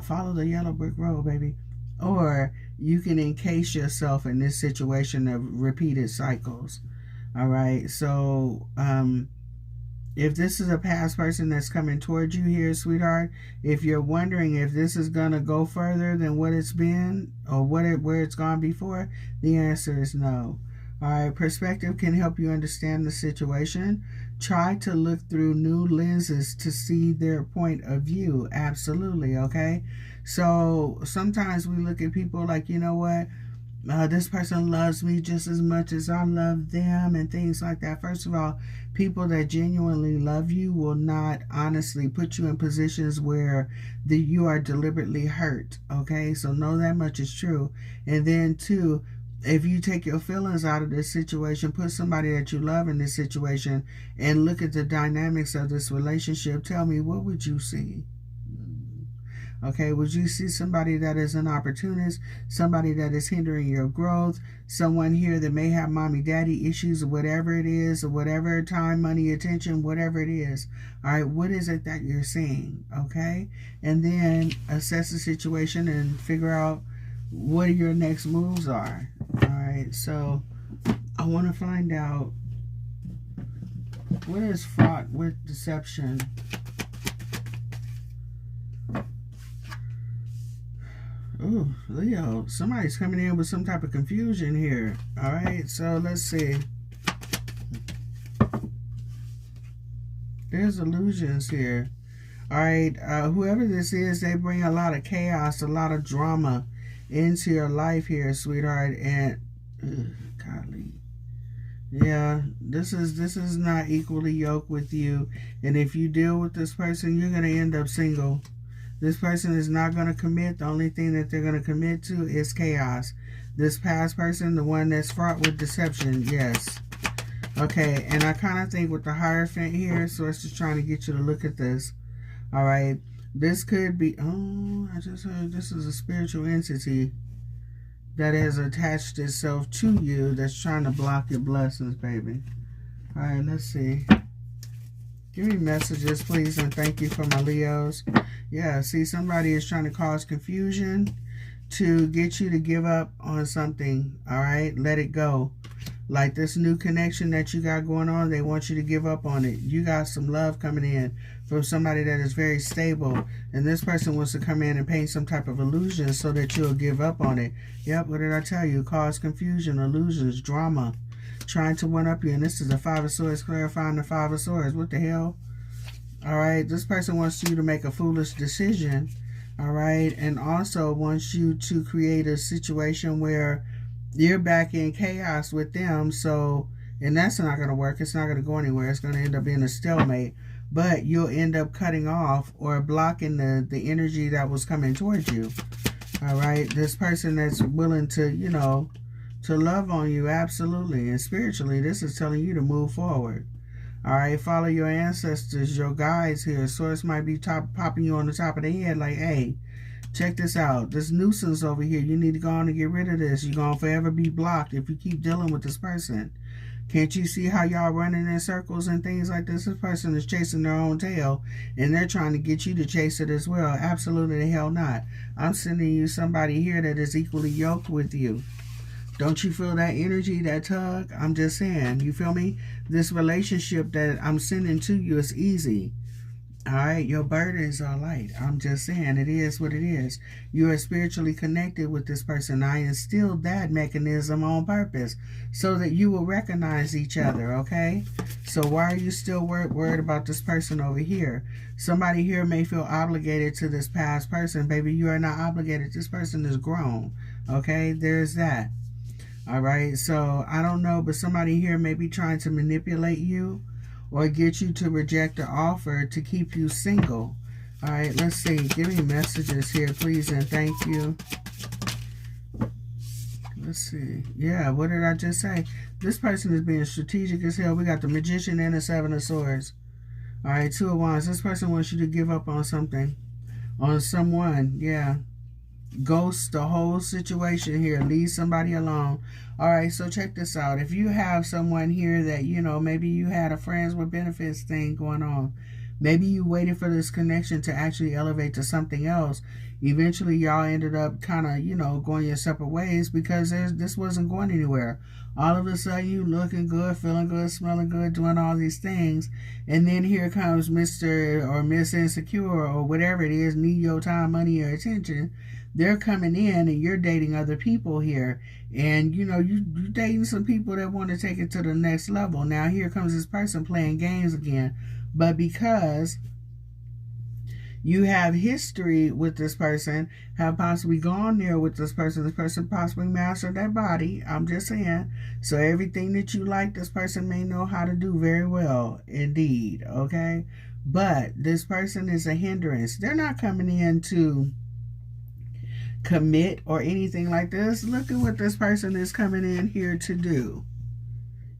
Follow the yellow brick road, baby. Or you can encase yourself in this situation of repeated cycles. All right, so if this is a past person that's coming towards you here, sweetheart, if you're wondering if this is going to go further than what it's been or where it's gone before, the answer is no. All right, perspective can help you understand the situation. Try to look through new lenses to see their point of view. Absolutely, okay? So sometimes we look at people like, you know what? This person loves me just as much as I love them and things like that. First of all, people that genuinely love you will not honestly put you in positions where you are deliberately hurt, okay? So know that much is true. And then two, if you take your feelings out of this situation, put somebody that you love in this situation and look at the dynamics of this relationship, tell me, what would you see? Okay, would you see somebody that is an opportunist, somebody that is hindering your growth, someone here that may have mommy daddy issues or whatever it is, or whatever, time, money, attention, whatever it is? All right, what is it that you're seeing? Okay, and then assess the situation and figure out what your next moves are. All right, so I want to find out what is fraught with deception. Ooh, Leo, somebody's coming in with some type of confusion here. All right, so let's see. There's illusions here. All right, whoever this is, they bring a lot of chaos, a lot of drama into your life here, sweetheart. And, golly. Yeah, this is not equally yoked with you. And if you deal with this person, you're going to end up single. This person is not going to commit. The only thing that they're going to commit to is chaos. This past person, the one that's fraught with deception, yes. Okay, and I kind of think with the Hierophant here, so it's just trying to get you to look at this. All right, this could be, oh, I just heard this is a spiritual entity that has attached itself to you that's trying to block your blessings, baby. All right, let's see. Give me messages, please, and thank you for my Leos. Yeah, see, somebody is trying to cause confusion to get you to give up on something, all right? Let it go. Like this new connection that you got going on, they want you to give up on it. You got some love coming in from somebody that is very stable, and this person wants to come in and paint some type of illusion so that you'll give up on it. Yep, what did I tell you? Cause confusion, illusions, drama, trying to one-up you. And this is the Five of Swords, clarifying the Five of Swords. What the hell? All right, this person wants you to make a foolish decision, all right, and also wants you to create a situation where you're back in chaos with them. So, and that's not going to work. It's not going to go anywhere. It's going to end up being a stalemate, but you'll end up cutting off or blocking the energy that was coming towards you. All right, this person that's willing to, you know, to love on you, absolutely, and spiritually, this is telling you to move forward. All right, follow your ancestors, your guides here. Source might be popping you on the top of the head like, hey, check this out. This nuisance over here, you need to go on and get rid of this. You're going to forever be blocked if you keep dealing with this person. Can't you see how y'all running in circles and things like this? This person is chasing their own tail, and they're trying to get you to chase it as well. Absolutely the hell not. I'm sending you somebody here that is equally yoked with you. Don't you feel that energy, that tug? I'm just saying, you feel me? This relationship that I'm sending to you is easy. All right, your burdens are light. I'm just saying, it is what it is. You are spiritually connected with this person. I instilled that mechanism on purpose so that you will recognize each other, okay? So why are you still worried about this person over here? Somebody here may feel obligated to this past person. Baby, you are not obligated. This person is grown, okay? There's that. All right, so I don't know, but somebody here may be trying to manipulate you or get you to reject the offer to keep you single. All right, let's see. Give me messages here, please, and thank you. Let's see. Yeah, what did I just say? This person is being strategic as hell. We got the Magician and the Seven of Swords. All right, Two of Wands. This person wants you to give up on something, on someone. Yeah. Ghost the whole situation here. Leave somebody alone. All right, so check this out. If you have someone here that, you know, maybe you had a friends with benefits thing going on. Maybe you waited for this connection to actually elevate to something else. Eventually, y'all ended up kind of, you know, going your separate ways because this wasn't going anywhere. All of a sudden, you looking good, feeling good, smelling good, doing all these things. And then here comes Mr. or Miss Insecure or whatever it is, need your time, money, or attention. They're coming in and you're dating other people here. And, you know, you're dating some people that want to take it to the next level. Now, here comes this person playing games again. But because you have history with this person, have possibly gone there with this person possibly mastered their body. I'm just saying. So everything that you like, this person may know how to do very well indeed. Okay? But this person is a hindrance. They're not coming in to commit or anything like this. Look at what this person is coming in here to do.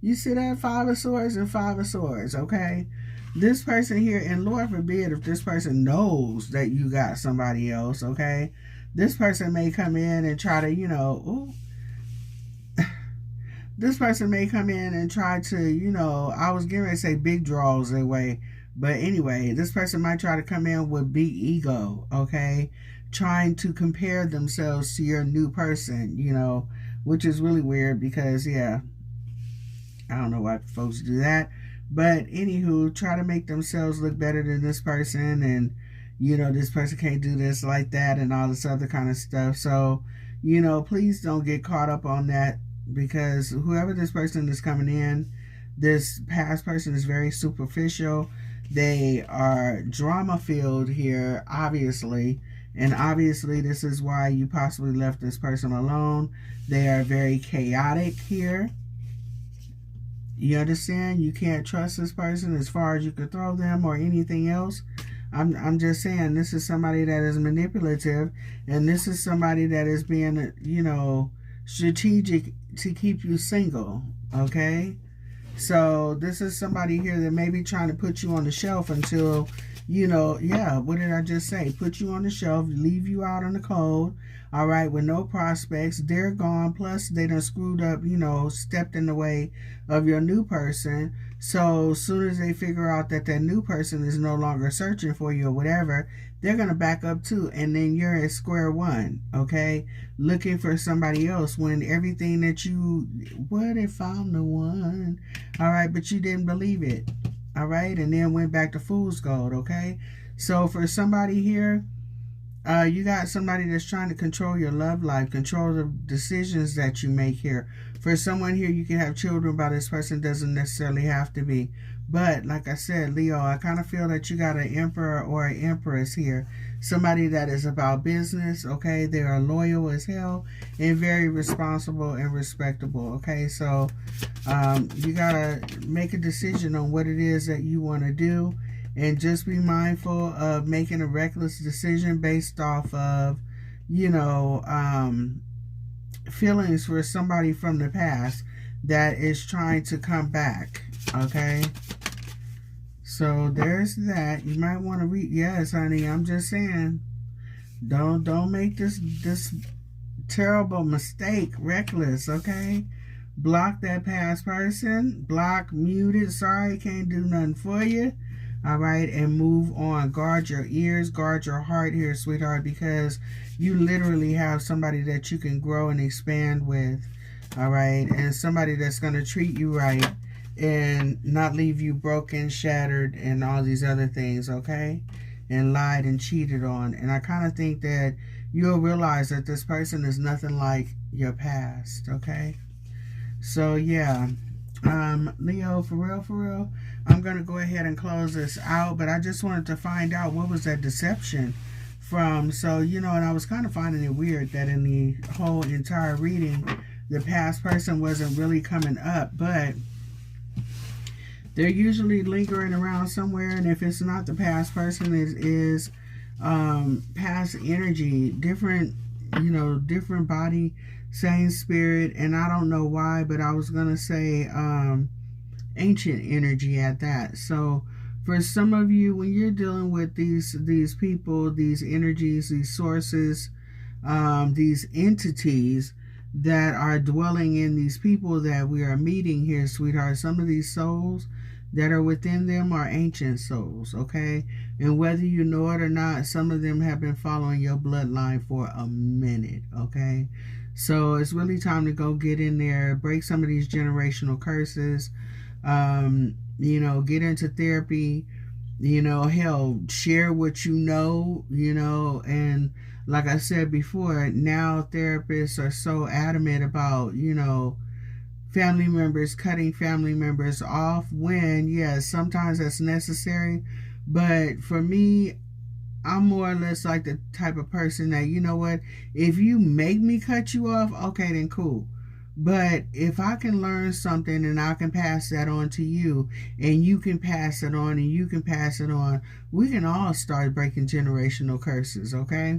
You see that? Five of Swords and Five of Swords, okay? This person here, and Lord forbid if this person knows that you got somebody else, okay? This person may come in and try to, you know, this person may come in and try to, you know, I was getting ready to say big draws their way. But anyway, this person might try to come in with big ego, okay? Trying to compare themselves to your new person, you know, which is really weird because, yeah, I don't know why folks do that. But anywho, try to make themselves look better than this person and, you know, this person can't do this like that and all this other kind of stuff. So, you know, please don't get caught up on that because whoever this person is coming in, this past person is very superficial. They are drama-filled here, obviously. And obviously, this is why you possibly left this person alone. They are very chaotic here. You understand? You can't trust this person as far as you could throw them or anything else. I'm just saying, this is somebody that is manipulative, and this is somebody that is being, strategic to keep you single, okay? So this is somebody here that may be trying to put you on the shelf until, what did I just say? Put you on the shelf, leave you out in the cold, all right, with no prospects. They're gone, plus they done screwed up, stepped in the way of your new person. So as soon as they figure out that new person is no longer searching for you or whatever, they're going to back up too. And then you're at square one, okay? Looking for somebody else when everything that what if I'm the one? All right, but you didn't believe it, all right? And then went back to fool's gold, okay? So for somebody here, you got somebody that's trying to control your love life, control the decisions that you make here. For someone here, you can have children by this person, doesn't necessarily have to be. But like I said, Leo, I kind of feel that you got an emperor or an empress here. Somebody that is about business, okay? They are loyal as hell and very responsible and respectable, okay? So you got to make a decision on what it is that you want to do. And just be mindful of making a reckless decision based off of, feelings for somebody from the past that is trying to come back, okay? So there's that. You might want to read. Yes, honey, I'm just saying. Don't make this terrible mistake reckless, okay? Block that past person. Block, mute it. Sorry, can't do nothing for you. All right, and move on. Guard your ears, guard your heart here, sweetheart, because you literally have somebody that you can grow and expand with, all right, and somebody that's going to treat you right and not leave you broken, shattered, and all these other things, okay, and lied and cheated on. And I kind of think that you'll realize that this person is nothing like your past, okay? So, yeah. Leo, for real, I'm going to go ahead and close this out, but I just wanted to find out what was that deception from. So, and I was kind of finding it weird that in the whole entire reading, the past person wasn't really coming up, but they're usually lingering around somewhere, and if it's not the past person, it is past energy, different body, same spirit, and I don't know why, but I was gonna say ancient energy at that. So for some of you, when you're dealing with these people, these energies, these sources, these entities that are dwelling in these people that we are meeting here, sweetheart, some of these souls that are within them are ancient souls, okay? And whether you know it or not, some of them have been following your bloodline for a minute, okay? So it's really time to go get in there, break some of these generational curses, get into therapy, hell, share what you know, and like I said before, now therapists are so adamant about, family members, cutting family members off when, yes, sometimes that's necessary. But for me, I'm more or less like the type of person that, if you make me cut you off, okay, then cool. But if I can learn something and I can pass that on to you, and you can pass it on, and you can pass it on, we can all start breaking generational curses, okay?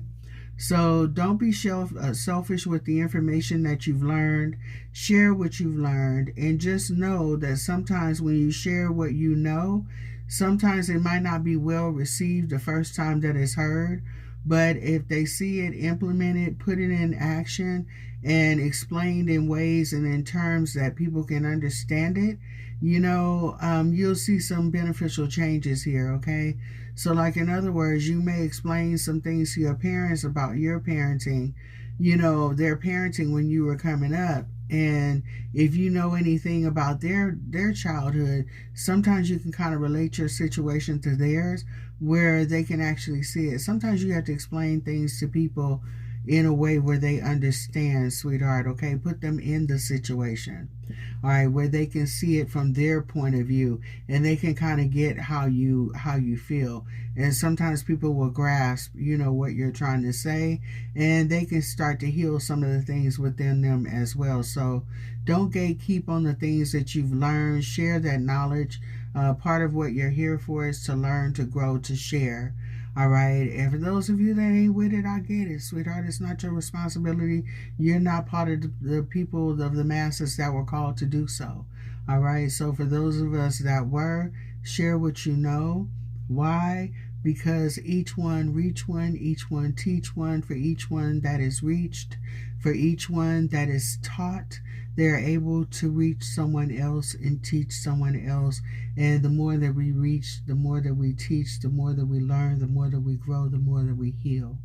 So don't be selfish with the information that you've learned. Share what you've learned, and just know that sometimes when you share what you know, sometimes it might not be well received the first time that it's heard, but if they see it implemented, put it in action, and explained in ways and in terms that people can understand it, you'll see some beneficial changes here, okay? So like, in other words, you may explain some things to your parents about your parenting, their parenting when you were coming up. And if you know anything about their childhood, sometimes you can kind of relate your situation to theirs where they can actually see it. Sometimes you have to explain things to people, in a way where they understand, sweetheart, okay? Put them in the situation, all right, where they can see it from their point of view, and they can kind of get how you feel. And sometimes people will grasp, you know, what you're trying to say, and they can start to heal some of the things within them as well. So don't gatekeep on the things that you've learned. Share that knowledge. Part of what you're here for is to learn, to grow, to share. All right. And for those of you that ain't with it, I get it, sweetheart. It's not your responsibility. You're not part of the people of the masses that were called to do so. All right. So for those of us that were, share what you know. Why? Because each one reach one, each one teach one. For each one that is reached, for each one that is taught, they're able to reach someone else and teach someone else. And the more that we reach, the more that we teach, the more that we learn, the more that we grow, the more that we heal.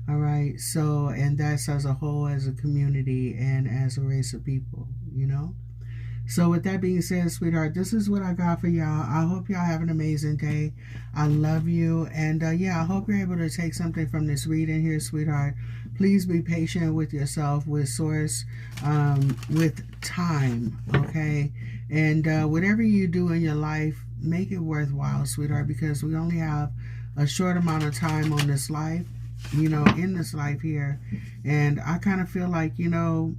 All right. So, and that's as a whole, as a community, and as a race of people, you know. So with that being said, sweetheart, this is what I got for y'all. I hope y'all have an amazing day. I love you. And yeah, I hope you're able to take something from this reading here, sweetheart. Please be patient with yourself, with source, with time, okay? And whatever you do in your life, make it worthwhile, sweetheart, because we only have a short amount of time on this life, you know, in this life here. And I kind of feel like, you know,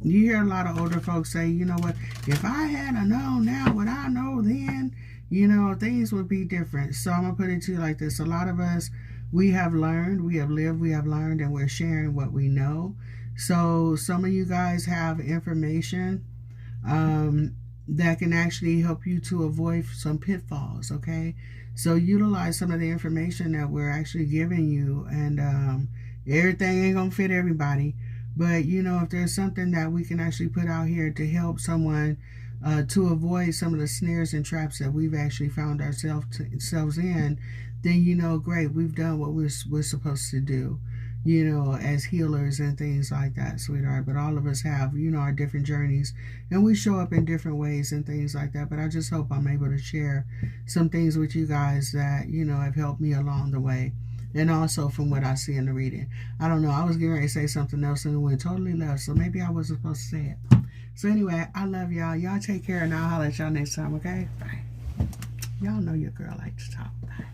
you hear a lot of older folks say, you know what, if I had known now what I know then, you know, things would be different. So I'm going to put it to you like this. A lot of us, we have learned, we have lived, we have learned, and we're sharing what we know. So some of you guys have information that can actually help you to avoid some pitfalls, okay? So utilize some of the information that we're actually giving you, and everything ain't going to fit everybody. But, you know, if there's something that we can actually put out here to help someone to avoid some of the snares and traps that we've actually found ourselves in, then, you know, great, we've done what we're supposed to do, you know, as healers and things like that, sweetheart. But all of us have, you know, our different journeys, and we show up in different ways and things like that. But I just hope I'm able to share some things with you guys that, you know, have helped me along the way. And also from what I see in the reading. I don't know. I was getting ready to say something else and it went totally left. So maybe I wasn't supposed to say it. So anyway, I love y'all. Y'all take care, and I'll holler at y'all next time, okay? Bye. Y'all know your girl likes to talk. Bye.